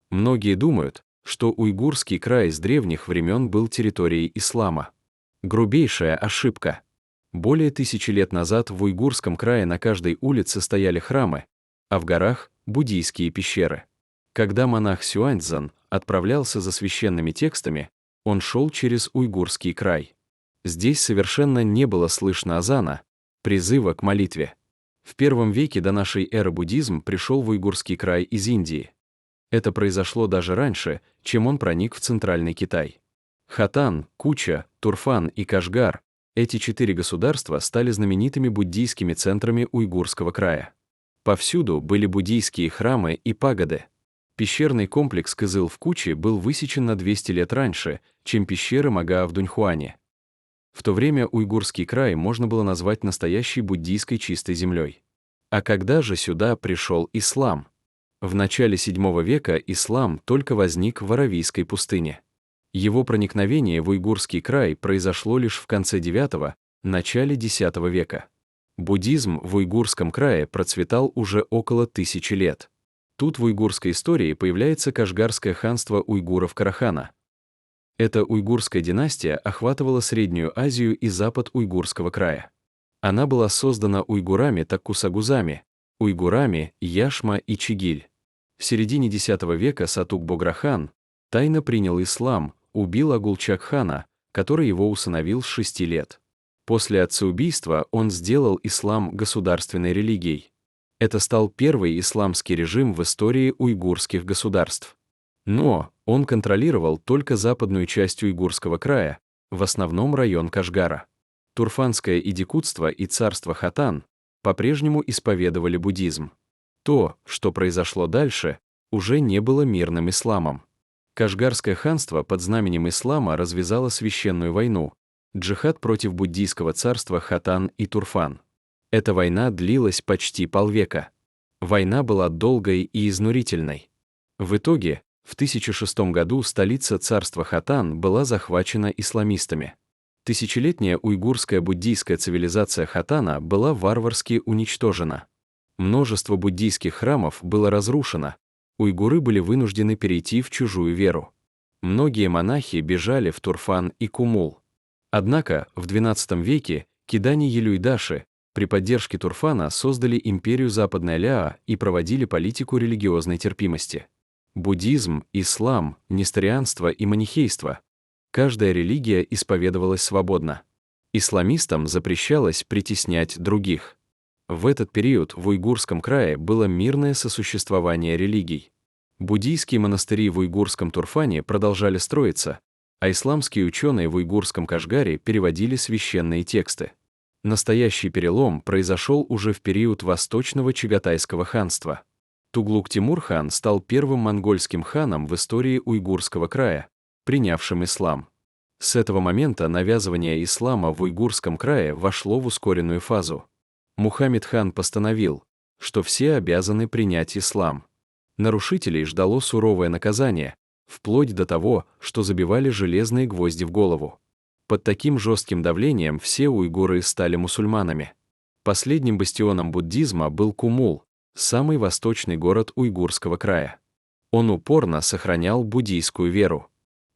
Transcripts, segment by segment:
Многие думают, что уйгурский край с древних времен был территорией ислама. Грубейшая ошибка. Более 1000 лет назад в уйгурском крае на каждой улице стояли храмы, а в горах — буддийские пещеры. Когда монах Сюаньцзан отправлялся за священными текстами, он шел через уйгурский край. Здесь совершенно не было слышно азана, призыва к молитве. В первом веке до нашей эры буддизм пришел в уйгурский край из Индии. Это произошло даже раньше, чем он проник в центральный Китай. Хотан, Куча, Турфан и Кашгар — эти 4 государства стали знаменитыми буддийскими центрами уйгурского края. Повсюду были буддийские храмы и пагоды. Пещерный комплекс Кызыл в Куче был высечен на 200 лет раньше, чем пещеры Магаа в Дуньхуане. В то время уйгурский край можно было назвать настоящей буддийской чистой землей. А когда же сюда пришел ислам? В начале VII века ислам только возник в Аравийской пустыне. Его проникновение в уйгурский край произошло лишь в конце IX – начале X века. Буддизм в уйгурском крае процветал уже около 1000 лет. Тут в уйгурской истории появляется Кашгарское ханство уйгуров-Карахана. Эта уйгурская династия охватывала Среднюю Азию и запад уйгурского края. Она была создана уйгурами Таккусагузами, уйгурами Яшма и Чигиль. В середине X века Сатук-Бограхан тайно принял ислам, убил Агулчак-хана, который его усыновил с 6 лет. После отцеубийства он сделал ислам государственной религией. Это стал первый исламский режим в истории уйгурских государств. Но он контролировал только западную часть уйгурского края, в основном район Кашгара. Турфанское идикутство и царство Хотан по-прежнему исповедовали буддизм. То, что произошло дальше, уже не было мирным исламом. Кашгарское ханство под знаменем ислама развязало священную войну, джихад против буддийского царства Хотан и Турфан. Эта война длилась почти полвека. Война была долгой и изнурительной. В итоге, в 1006 году столица царства Хотан была захвачена исламистами. Тысячелетняя уйгурская буддийская цивилизация Хотана была варварски уничтожена. Множество буддийских храмов было разрушено, уйгуры были вынуждены перейти в чужую веру. Многие монахи бежали в Турфан и Кумул. Однако в XII веке кидани-елюйдаши при поддержке Турфана создали империю Западная Ляа и проводили политику религиозной терпимости. Буддизм, ислам, несторианство и манихейство. Каждая религия исповедовалась свободно. Исламистам запрещалось притеснять других. В этот период в уйгурском крае было мирное сосуществование религий. Буддийские монастыри в уйгурском Турфане продолжали строиться, а исламские ученые в уйгурском Кашгаре переводили священные тексты. Настоящий перелом произошел уже в период Восточного Чагатайского ханства. Туглук-Тимур-хан стал первым монгольским ханом в истории уйгурского края, принявшим ислам. С этого момента навязывание ислама в уйгурском крае вошло в ускоренную фазу. Мухаммед-хан постановил, что все обязаны принять ислам. Нарушителей ждало суровое наказание, вплоть до того, что забивали железные гвозди в голову. Под таким жестким давлением все уйгуры стали мусульманами. Последним бастионом буддизма был Кумул, самый восточный город уйгурского края. Он упорно сохранял буддийскую веру.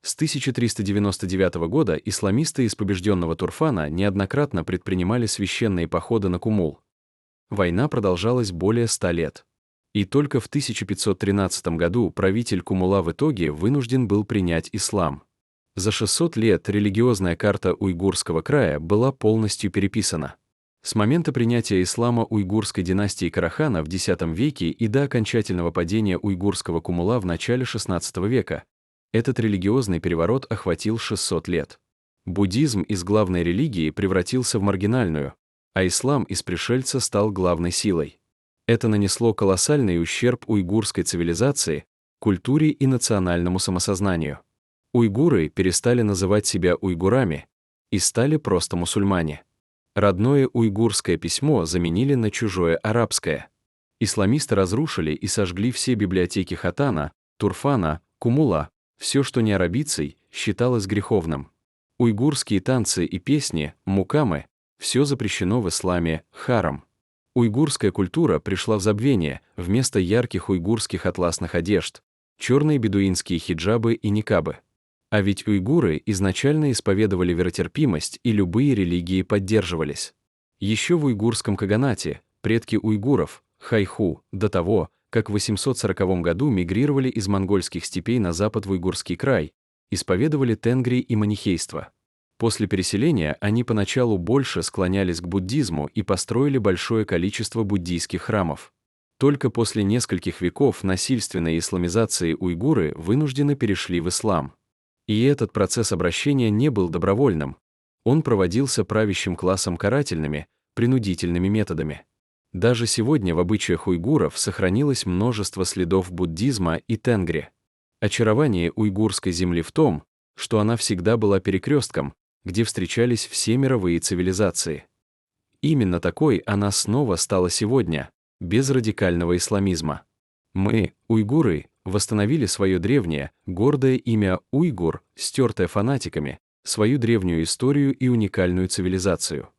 С 1399 года исламисты из побежденного Турфана неоднократно предпринимали священные походы на Кумул. Война продолжалась более 100 лет. И только в 1513 году правитель Кумула в итоге вынужден был принять ислам. За 600 лет религиозная карта уйгурского края была полностью переписана. С момента принятия ислама уйгурской династии Карахана в X веке и до окончательного падения уйгурского Кумула в начале XVI века этот религиозный переворот охватил 600 лет. Буддизм из главной религии превратился в маргинальную, а ислам из пришельца стал главной силой. Это нанесло колоссальный ущерб уйгурской цивилизации, культуре и национальному самосознанию. Уйгуры перестали называть себя уйгурами и стали просто мусульмане. Родное уйгурское письмо заменили на чужое арабское. Исламисты разрушили и сожгли все библиотеки Хотана, Турфана, Кумула, все, что не арабицей, считалось греховным. Уйгурские танцы и песни, мукамы, все запрещено в исламе, харам. Уйгурская культура пришла в забвение, вместо ярких уйгурских атласных одежд, черные бедуинские хиджабы и никабы. А ведь уйгуры изначально исповедовали веротерпимость, и любые религии поддерживались. Еще в уйгурском каганате предки уйгуров, хайху, до того, как в 840 году мигрировали из монгольских степей на запад в уйгурский край, исповедовали тенгри и манихейство. После переселения они поначалу больше склонялись к буддизму и построили большое количество буддийских храмов. Только после нескольких веков насильственной исламизации уйгуры вынуждены перешли в ислам. И этот процесс обращения не был добровольным. Он проводился правящим классом карательными, принудительными методами. Даже сегодня в обычаях уйгуров сохранилось множество следов буддизма и тенгри. Очарование уйгурской земли в том, что она всегда была перекрестком, где встречались все мировые цивилизации. Именно такой она снова стала сегодня, без радикального исламизма. Мы, уйгуры, восстановили свое древнее, гордое имя уйгур, стертое фанатиками, свою древнюю историю и уникальную цивилизацию.